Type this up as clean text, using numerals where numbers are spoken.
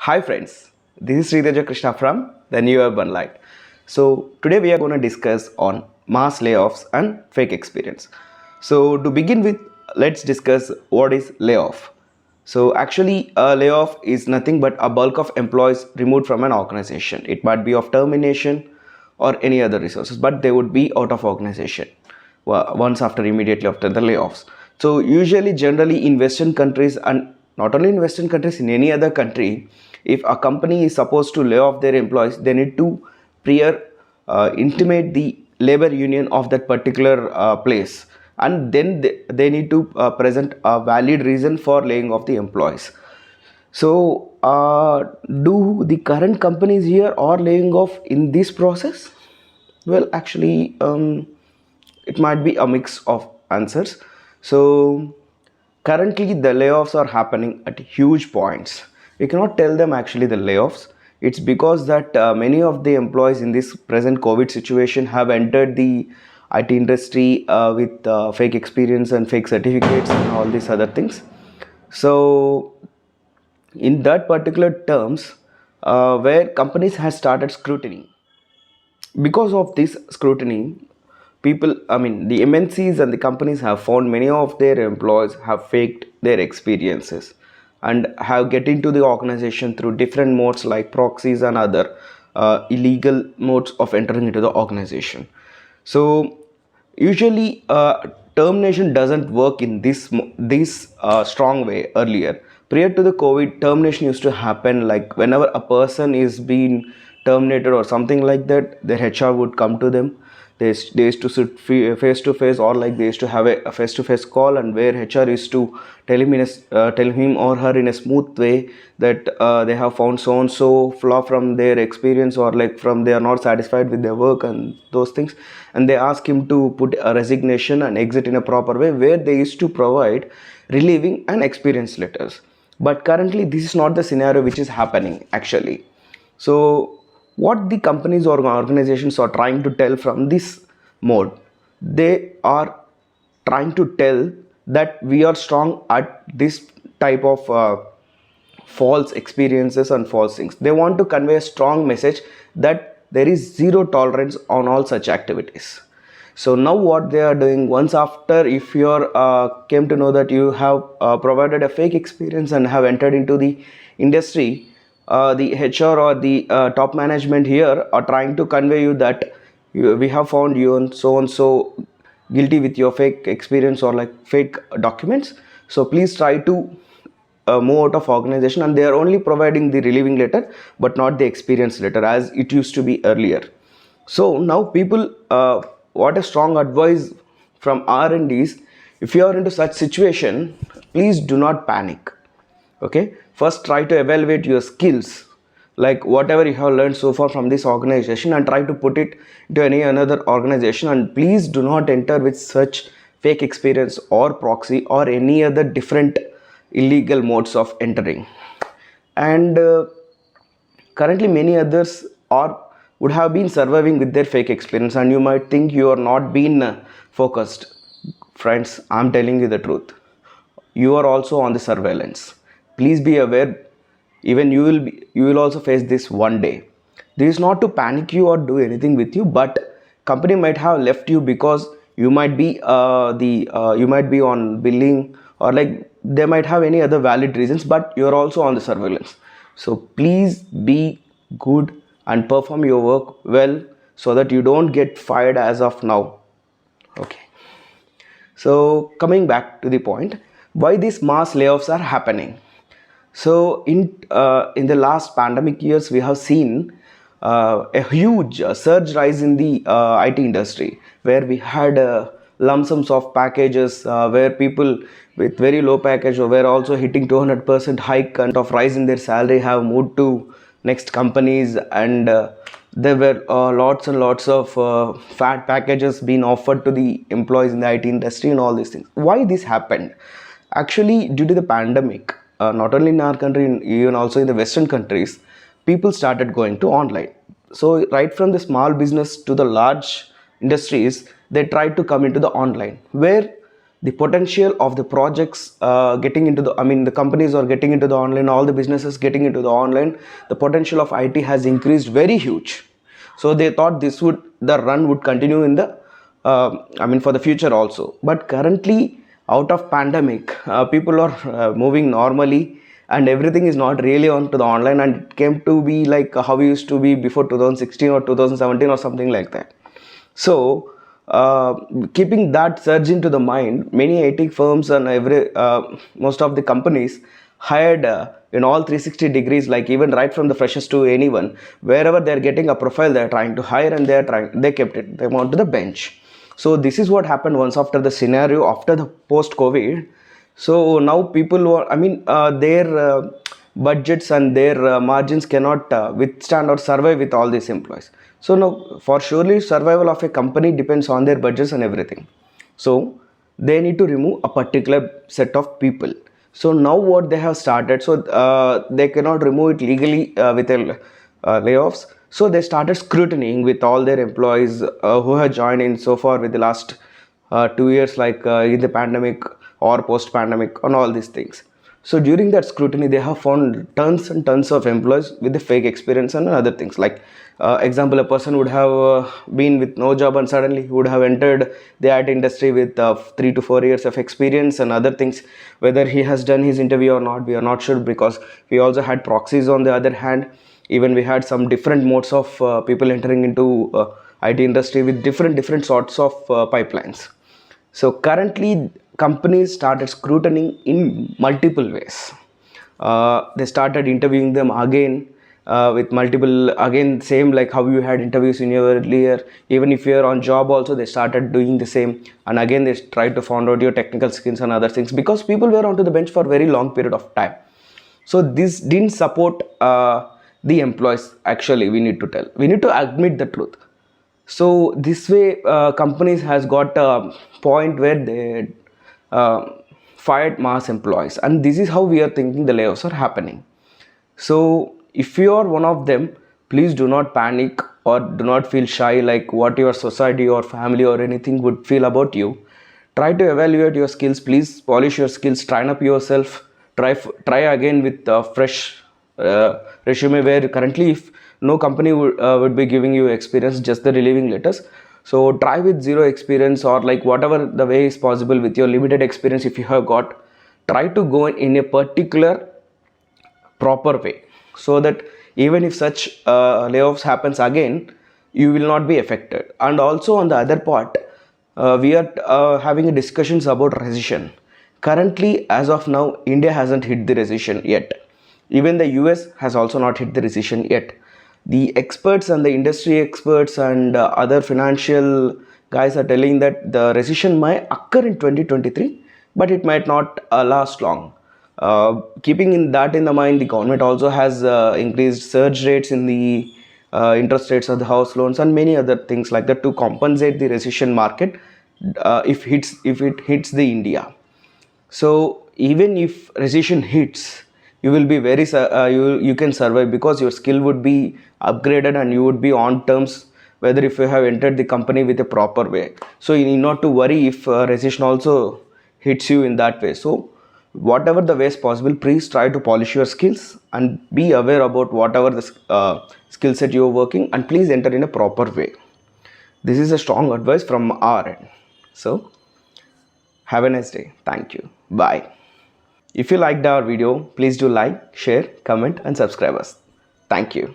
Hi friends, this is Sridharja Krishna from the New Urban Light. So today we are going to discuss on mass layoffs and fake experience. So to begin with, let's discuss what is layoff. So actually a layoff is nothing but a bulk of employees removed from an organization. It might be of termination or any other resources, but they would be out of organization once after immediately after the layoffs. So usually generally in Western countries, and not only in Western countries, in any other country, if a company is supposed to lay off their employees, they need to prior intimate the labor union of that particular place, and then they need to present a valid reason for laying off the employees. So do the current companies here are laying off in this process? Well, actually, it might be a mix of answers. So currently the layoffs are happening at huge points. We cannot tell them actually the layoffs. It's because that many of the employees in this present COVID situation have entered the IT industry with fake experience and fake certificates and all these other things. So in that particular terms, where companies have started scrutiny, because of this scrutiny, people, the MNCs and the companies have found many of their employees have faked their experiences and have get into the organization through different modes like proxies and other illegal modes of entering into the organization. So usually termination doesn't work in this strong way. Earlier, prior to the COVID, termination used to happen like whenever a person is being terminated or something like that, their HR would come to them. They used to sit face to face, or like they used to have a face to face call, and where HR used to tell him or her in a smooth way that they have found so and so flaw from their experience, or like from they are not satisfied with their work and those things, and they ask him to put a resignation and exit in a proper way, where they used to provide relieving and experience letters. But currently this is not the scenario which is happening actually. So what the companies or organizations are trying to tell from this mode, they are trying to tell that we are strong at this type of false experiences and false things. They want to convey a strong message that there is zero tolerance on all such activities. So now what they are doing, once after, if you came to know that you have provided a fake experience and have entered into the industry, the HR or the top management here are trying to convey you that we have found you and so guilty with your fake experience or like fake documents. So please try to move out of organization, and they are only providing the relieving letter but not the experience letter as it used to be earlier. So now people, what a strong advice from R&D is, if you are into such situation, please do not panic. Okay, first try to evaluate your skills, like whatever you have learned so far from this organization, and try to put it to any another organization, and please do not enter with such fake experience or proxy or any other different illegal modes of entering. And currently many others are would have been surviving with their fake experience, and you might think you are not being focused. Friends, I'm telling you the truth, you are also on the surveillance. Please be aware, even you will also face this one day. This is not to panic you or do anything with you, but company might have left you because you might be you might be on billing, or like they might have any other valid reasons, but you are also on the surveillance. So please be good and perform your work well, so that you don't get fired as of now. Okay, so coming back to the point, why these mass layoffs are happening. So in the last pandemic years, we have seen a huge surge rise in the IT industry, where we had lump sums of packages, where people with very low package were also hitting 200% hike and of rise in their salary have moved to next companies, and there were lots and lots of fat packages being offered to the employees in the IT industry and all these things. Why this happened? Actually, due to the pandemic, not only in our country, even also in the Western countries, people started going to online. So right from the small business to the large industries, they tried to come into the online, where the potential of the projects getting into the, I mean, the companies are getting into the online, all the businesses getting into the online, the potential of IT has increased very huge. So they thought the run would continue in the, I mean, for the future also. But currently, out of pandemic, people are moving normally, and everything is not really on to the online, and it came to be like how we used to be before 2016 or 2017 or something like that. So, keeping that surge into the mind, many IT firms and most of the companies hired in all 360 degrees, like even right from the freshers to anyone, wherever they're getting a profile, they're trying to hire, and they kept them onto the bench. So this is what happened once after the scenario after the post COVID. So now people were, I mean, their budgets and their margins cannot withstand or survive with all these employees. So now, for surely survival of a company depends on their budgets and everything. So they need to remove a particular set of people. So now what they have started, so they cannot remove it legally with a layoffs. So they started scrutinizing with all their employees who have joined in so far with the last 2 years, like in the pandemic or post pandemic, on all these things. So during that scrutiny, they have found tons and tons of employees with the fake experience and other things. Like example, a person would have been with no job and suddenly he would have entered the IT industry with 3 to 4 years of experience and other things. Whether he has done his interview or not, we are not sure, because we also had proxies on the other hand. Even we had some different modes of people entering into IT industry with different sorts of pipelines. So currently, companies started scrutinizing in multiple ways. They started interviewing them again with multiple, again same like how you had interviews in your earlier. Even if you're on job also, they started doing the same. And again, they tried to find out your technical skills and other things, because people were onto the bench for a very long period of time. So this didn't support the employees. Actually, we need to admit the truth. So this way, companies has got a point where they uh, fired mass employees, and this is how we are thinking the layoffs are happening. So if you are one of them, please do not panic or do not feel shy like what your society or family or anything would feel about you. Try to evaluate your skills. Please polish your skills, train up yourself. Try again with a fresh resume, where currently if no company would be giving you experience, just the relieving letters. So try with zero experience, or like whatever the way is possible with your limited experience. If you have got, try to go in a particular proper way, so that even if such layoffs happens again, you will not be affected. And also on the other part, we are having discussions about recession. Currently, as of now, India hasn't hit the recession yet. Even the US has also not hit the recession yet. The experts and the industry experts and other financial guys are telling that the recession might occur in 2023, but it might not last long. Keeping in that in the mind, the government also has increased surge rates in the interest rates of the house loans and many other things like that to compensate the recession market if it hits the India. So even if recession hits, you will be you can survive, because your skill would be upgraded and you would be on terms, whether if you have entered the company with a proper way. So you need not to worry if recession also hits you in that way. So whatever the ways possible, please try to polish your skills and be aware about whatever the skill set you are working, and please enter in a proper way. This is a strong advice from our end. So have a nice day. Thank you. Bye. If you liked our video, please do like, share, comment and subscribe us. Thank you.